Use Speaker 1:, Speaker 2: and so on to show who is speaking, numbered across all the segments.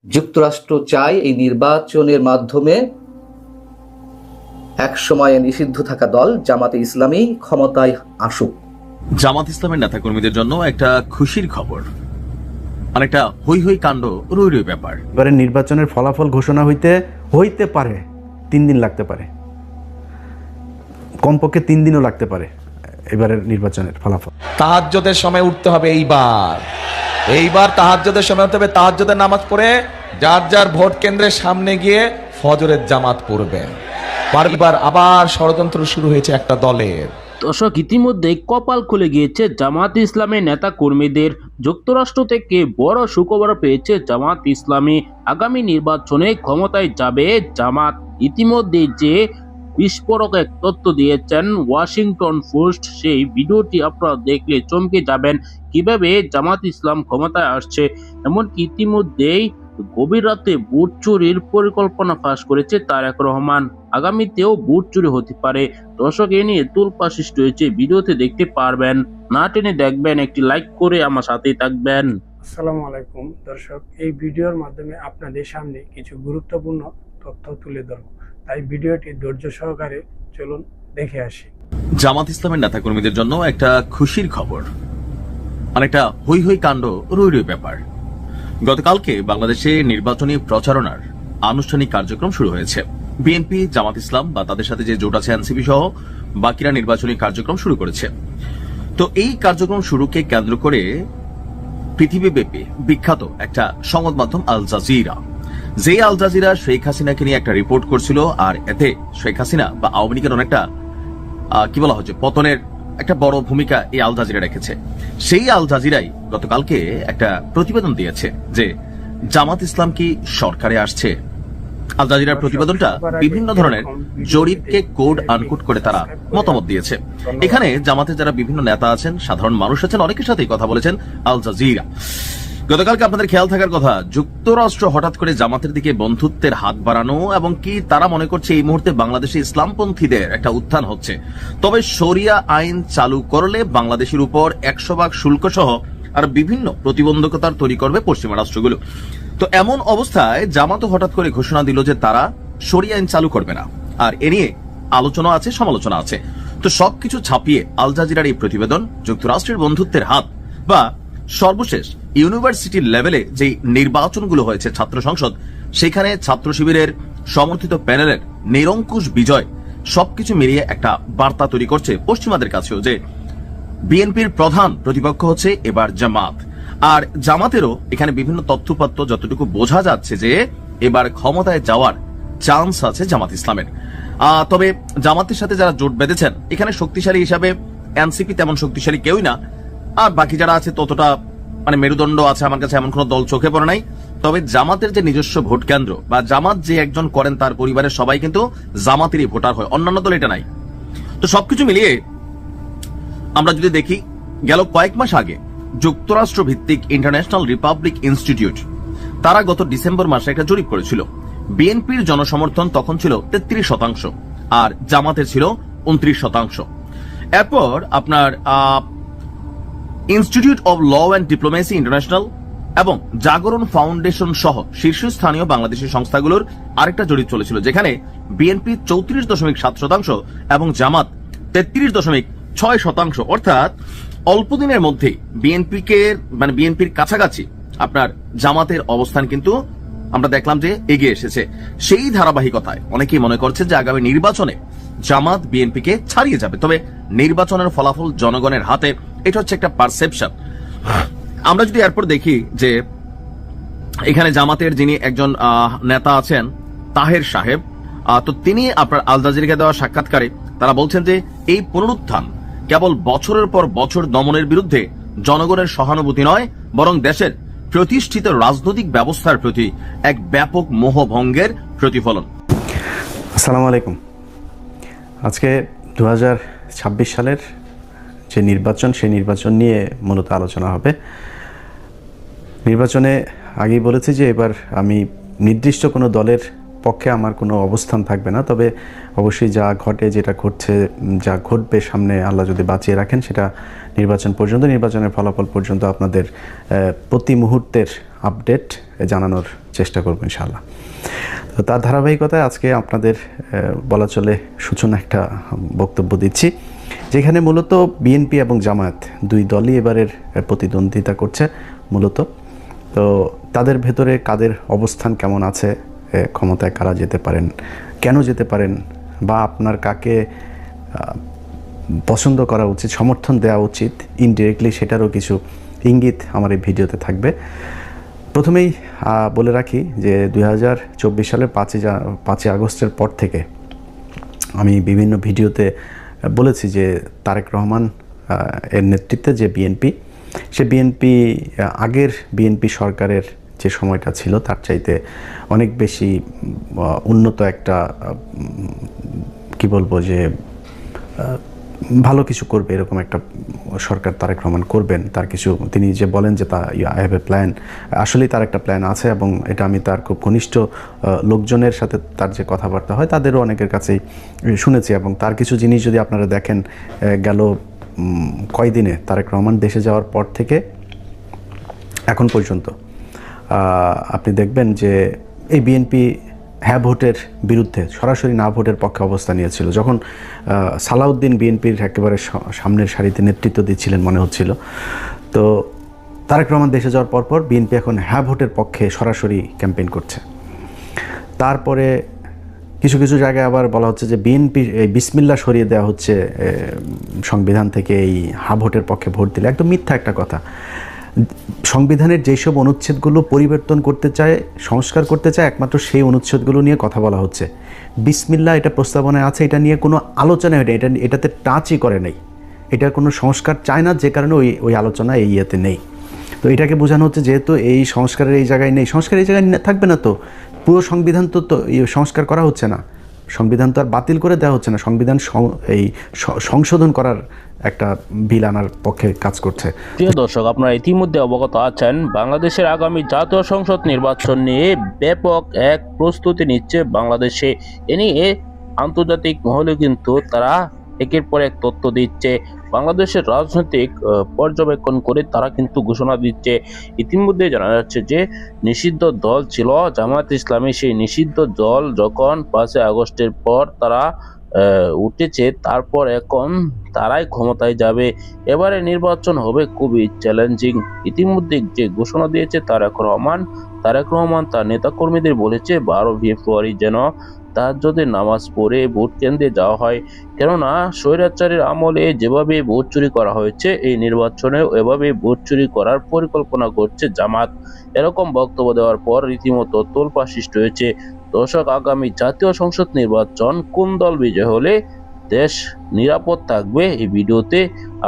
Speaker 1: যুক্তরাষ্ট্র চায় এই নির্বাচনের মাধ্যমে একসময়ে নিষিদ্ধ থাকা দল জামাতে ইসলামী ক্ষমতায় আসুক।
Speaker 2: জামাত ইসলামের নেতাকর্মীদের জন্য একটা খুশির খবর, অনেকটা হই হই কাণ্ড, রই রই ব্যাপার।
Speaker 3: এবারে নির্বাচনের ফলাফল ঘোষণা হইতে পারে 3 দিন লাগতে পারে, কমপক্ষে 3 দিনও লাগতে পারে এবারের নির্বাচনের ফলাফল।
Speaker 4: তাহাজ্জুদের সময় উঠতে হবে, এইবার তাহাজ্জুদের সময় উঠতে হবে। তাহাজ্জুদের নামাজ পড়ে যার যার ভোট কেন্দ্রের সামনে গিয়ে ফজরের জামাত পড়বেন। বারবার আবার ষড়যন্ত্র শুরু হয়েছে একটা দলের।
Speaker 5: দর্শক, ইতিমধ্যে কপাল খুলে গিয়েছে জামাত ইসলামের নেতা কর্মীদের। যুক্তরাষ্ট্র থেকে বড় সুখবর পেয়েছে জামাত ইসলামী। আগামী নির্বাচনে ক্ষমতায় যাবে জামাত। ইতিমধ্যে যে বিস্ফোরক এক তথ্য দিয়েছেন ওয়াশিংটন পোস্ট, সেই ভিডিওটি আপনারা দেখলে চমকে যাবেন কিভাবে জামাত ইসলাম ক্ষমতায় আসছে। এমনকি ইতিমধ্যেই গভীর রাতে ভোট চুরির পরিকল্পনা ফাঁস করেছে তারেক রহমান। আগামীতেও ভোট চুরি হতে পারে। দর্শক, এ নিয়ে তোলপাড় সৃষ্টি হয়েছে, ভিডিওতে দেখতে পারবেন। না টেনে দেখবেন, একটি লাইক করে আমার সাথেই থাকবেন।
Speaker 6: আসসালামু আলাইকুম দর্শক, এই ভিডিওর মাধ্যমে আপনাদের সামনে কিছু গুরুত্বপূর্ণ তথ্য তুলে ধরব, তাই ভিডিওটি ধৈর্য সহকারে চলুন দেখে আসি।
Speaker 2: জামাত ইসলামের নেতাকর্মীদের জন্য একটা খুশির খবর, অনেকটা হই হই কাণ্ড, রই রই ব্যাপার। গতকালকে বাংলাদেশে নির্বাচনী প্রচারণার আনুষ্ঠানিক কার্যক্রম শুরু হয়েছে। বিএনপি, জামাত ইসলাম বা তাদের সাথে যে জোট আছে এনসিপি সহ বাকিরা নির্বাচনী কার্যক্রম শুরু করেছে। তো এই কার্যক্রম শুরুকে কেন্দ্র করে পৃথিবীব্যাপী বিখ্যাত একটা সংবাদ মাধ্যম আল জাজিরা, যে আল জাজিরা শেখ হাসিনাকে নিয়ে একটা রিপোর্ট করছিল, আর এতে শেখ হাসিনা বা আওয়ামী লীগের অনেকটা কি বলা হচ্ছে পতনের একটা বড় ভূমিকা এই আল জাজিরা রেখেছে। সেই আল জাজিরাই গতকালকে একটা প্রতিবেদন দিয়েছে যে জামাত ইসলাম কি সরকারে আসছে। আল জাজিরার প্রতিবেদনটা বিভিন্ন ধরনের জরিপকে কোড আনকোড করে তারা মতামত দিয়েছে। এখানে জামাতের যারা বিভিন্ন নেতা আছেন, সাধারণ মানুষ আছেন, অনেকের সাথেই কথা বলেছেন আল জাজিরা। গতকালকে আপনাদের খেয়াল থাকার কথা, যুক্তরাষ্ট্র হঠাৎ করে জামাতের দিকে বন্ধুত্বের হাত বাড়ানো এবং কি তারা মনে করছে এই মুহূর্তে বাংলাদেশে ইসলামপন্থীদের একটা উত্থান হচ্ছে। তবে শরিয়া আইন চালু করলে বাংলাদেশের উপর 100% শুল্ক সহ আর বিভিন্ন প্রতিবন্ধকতার তৈরি করবে পশ্চিমা রাষ্ট্রগুলো। তো এমন অবস্থায় জামাতও হঠাৎ করে ঘোষণা দিল যে তারা শরিয়া আইন চালু করবে না, আর এ নিয়ে আলোচনা আছে, সমালোচনা আছে। তো সবকিছু ছাপিয়ে আল জাজিরার এই প্রতিবেদন যুক্তরাষ্ট্রের বন্ধুত্বের হাত বা সর্বশেষ ইউনিভার্সিটি লেভেলে যে নির্বাচনগুলো হয়েছে, ছাত্র সংসদ, সেখানে ছাত্র শিবিরের সমর্থিত প্যানেলের নিরঙ্কুশ বিজয়, সবকিছু মিলিয়ে একটা বার্তা তৈরি করছে পশ্চিমাদের কাছেও যে বিএনপির প্রধান প্রতিপক্ষ হচ্ছে এবার জামাত। আর জামাতেরও এখানে বিভিন্ন তথ্যপত্র যতটুকু বোঝা যাচ্ছে যে এবার ক্ষমতায় যাওয়ার চান্স আছে জামাত ইসলামের। তবে জামাতের সাথে যারা জোট বেঁধেছেন এখানে শক্তিশালী হিসাবে এনসিপি তেমন শক্তিশালী কেউই না, আর বাকি যারা আছে ততটা মেরুদণ্ড আছে আমার কাছে এমন কোন দল চোখে পড়ে নাই। তবে জামাতের যে নিজস্ব ভোট কেন্দ্র বা জামাত যে একজন করেন তার পরিবারের সবাই কিন্তু জামাতেরই ভোটার হয়, অন্যান্য দল এটা নাই। তো সবকিছু মিলিয়ে আমরা যদি দেখি, গেল কয়েক মাস আগে যুক্তরাষ্ট্র ভিত্তিক ইন্টারন্যাশনাল রিপাবলিক ইনস্টিটিউট তারা গত ডিসেম্বর মাসে একটা জরিপ করেছিল। বিএনপির জনসমর্থন তখন ছিল 33% আর জামাতের ছিল 29%। এরপর আপনার institute of law and diplomacy international এবং জাগরণ ফাউন্ডেশন সহ শীর্ষস্থানীয় বাংলাদেশি সংস্থাগুলোর আরেকটা জরিপ চলেছিল, যেখানে বিএনপি 34.7% এবং জামাত 33.6%। অর্থাৎ অল্প দিনের মধ্যে বিএনপির কাছাকাছি আপনার জামাতের অবস্থান কিন্তু আমরা দেখলাম যে এগিয়ে এসেছে। সেই ধারাবাহিকতায় অনেকেই মনে করছে যে আগামী নির্বাচনে জামাত বিএনপিকে ছাড়িয়ে যাবে। তবে নির্বাচনের ফলাফল জনগণের হাতে, এটা হচ্ছে একটা পারসেপশন। আমরা যদি এরপর দেখি যে এখানে জামাতের যিনি একজন নেতা আছেন তাহের সাহেব, তো তিনি আপনার আল জাজিরাকে দেওয়া সাক্ষাৎকারে তারা বলছেন যে এই পুনরুত্থান কেবল বছরের পর বছর দমনের বিরুদ্ধে জনগণের সহানুভূতি নয়, বরং দেশের প্রতিষ্ঠিত রাজনৈতিক ব্যবস্থার প্রতি এক ব্যাপক মোহভঙ্গের প্রতিফলন।
Speaker 3: আসসালামু আলাইকুম। আজকে 2026 সালের যে নির্বাচন, সেই নির্বাচন নিয়ে মূলত আলোচনা হবে। নির্বাচনে আগেই বলেছি যে এবার আমি নির্দিষ্ট কোনো দলের পক্ষে আমার কোনো অবস্থান থাকবে না, তবে অবশ্যই যা ঘটে, যেটা ঘটছে, যা ঘটবে সামনে আল্লাহ যদি বাঁচিয়ে রাখেন, সেটা নির্বাচন পর্যন্ত, নির্বাচনের ফলাফল পর্যন্ত আপনাদের প্রতি মুহূর্তের আপডেট জানানোর চেষ্টা করবো ইনশাআল্লাহ। তো তার ধারাবাহিকতায় আজকে আপনাদের বলা চলে সূচনা একটা বক্তব্য দিচ্ছি, যেখানে মূলত বিএনপি এবং জামায়াত দুই দলই এবারের প্রতিদ্বন্দ্বিতা করছে মূলত। তো তাদের ভেতরে কাদের অবস্থান কেমন আছে, ক্ষমতায় কারা যেতে পারেন, কেন যেতে পারেন, বা আপনার কাকে পছন্দ করা উচিত, সমর্থন দেওয়া উচিত ইনডিরেক্টলি, সেটারও কিছু ইঙ্গিত আমার এই ভিডিওতে থাকবে। প্রথমেই বলে রাখি যে 2024 সালের 5ই আগস্টের পর থেকে আমি বিভিন্ন ভিডিওতে বলেছি যে তারেক রহমান এর নেতৃত্বে যে বিএনপি, সে বিএনপি আগের বিএনপি সরকারের যে সময়টা ছিল তার চাইতে অনেক বেশি উন্নত একটা কি বলবো যে ভালো কিছু করবে, এরকম একটা সরকার তারেক রহমান করবেন। তার কিছু তিনি যে বলেন যে আই হ্যাভ এ প্ল্যান, আসলেই তার একটা প্ল্যান আছে, এবং এটা আমি তার খুব ঘনিষ্ঠ লোকজনের সাথে তার যে কথাবার্তা হয় তাদেরও অনেকের কাছেই শুনেছি। এবং তার কিছু জিনিস যদি আপনারা দেখেন, গেল কয়দিনে তারেক রহমান দেশে যাওয়ার পর থেকে এখন পর্যন্ত আপনি দেখবেন যে এই বিএনপি হ্যাঁ ভোটের বিরুদ্ধে, সরাসরি না ভোটের পক্ষে অবস্থান নিয়েছিল। যখন সালাউদ্দিন বিএনপির একেবারে সামনের সারিতে নেতৃত্ব দিচ্ছিলেন মনে হচ্ছিল, তো তারেক রহমান দেশে যাওয়ার পরপর বিএনপি এখন হ্যাঁ ভোটের পক্ষে সরাসরি ক্যাম্পেইন করছে। তারপরে কিছু কিছু জায়গায় আবার বলা হচ্ছে যে বিএনপি এই বিসমিল্লাহ সরিয়ে দেওয়া হচ্ছে সংবিধান থেকে, এই হ্যাঁ ভোটের পক্ষে ভোট দিলে। একদম মিথ্যা একটা কথা। সংবিধানের যেসব অনুচ্ছেদগুলো পরিবর্তন করতে চায়, সংস্কার করতে চায়, একমাত্র সেই অনুচ্ছেদগুলো নিয়ে কথা বলা হচ্ছে। বিসমিল্লাহ এটা প্রস্তাবনায় আছে, এটা নিয়ে কোনো আলোচনা হয় না, এটাতে টাচই করে নেই, এটার কোনো সংস্কার চায় না, যে কারণে ওই আলোচনা এই ইয়েতে নেই। তো এটাকে বোঝানো হচ্ছে যেহেতু এই সংস্কারের এই জায়গায় নেই, সংস্কার এই জায়গায় থাকবে না, তো পুরো সংবিধান তো সংস্কার করা হচ্ছে না, সংবিধান তো আর বাতিল করে দেওয়া হচ্ছে না, সংবিধান এই সংশোধন করার একটা বিল আনার পক্ষে কাজ করছে।
Speaker 5: প্রিয় দর্শক, আপনারা ইতিমধ্যে অবগত আছেন বাংলাদেশের আগামী জাতীয় সংসদ নির্বাচন নিয়ে ব্যাপক এক প্রস্তুতি নিচ্ছে বাংলাদেশে। এ নিয়ে আন্তর্জাতিক মহলে কিন্তু তারা একের পর এক তথ্য দিচ্ছে, বাংলাদেশের রাজনৈতিক পর্যবেক্ষণ করে তারা কিন্তু ঘোষণা দিচ্ছে। ইতিমধ্যে জানা যাচ্ছে যে নিষিদ্ধ দল ছিল জামায়াত ইসলামী, সেই নিষিদ্ধ দল যখন 5 আগস্টের পর তারা উঠেছে, তারপর এখন তারাই ক্ষমতায় যাবে। এবারে নির্বাচন হবে খুবই চ্যালেঞ্জিং। ইতিমধ্যে যে ঘোষণা দিয়েছে তারেক রহমান তার নেতাকর্মীদের বলেছে 12 ফেব্রুয়ারি যেন তাহাজ্জুদের নামাজ পড়ে ভোট কেন্দ্রে যাওয়া হয়, কেননা স্বৈরাচারের আমলে যেভাবে ভোট চুরি করা হয়েছে এই নির্বাচনেও এভাবে ভোট চুরি করার পরিকল্পনা করছে জামাত। এরকম বক্তব্য দেওয়ার পর রীতিমতো তোলপাড় সৃষ্টি হয়েছে। দর্শক, আগামী জাতীয় সংসদ নির্বাচন কোন দল বিজয় হলে দেশ নিরাপদ থাকবে, এই ভিডিওতে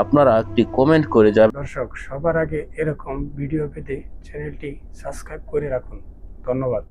Speaker 5: আপনারা একটি কমেন্ট করে যাবেন।
Speaker 6: দর্শক, সবার আগে এরকম ভিডিও পেতে চ্যানেলটি সাবস্ক্রাইব করে রাখুন। ধন্যবাদ।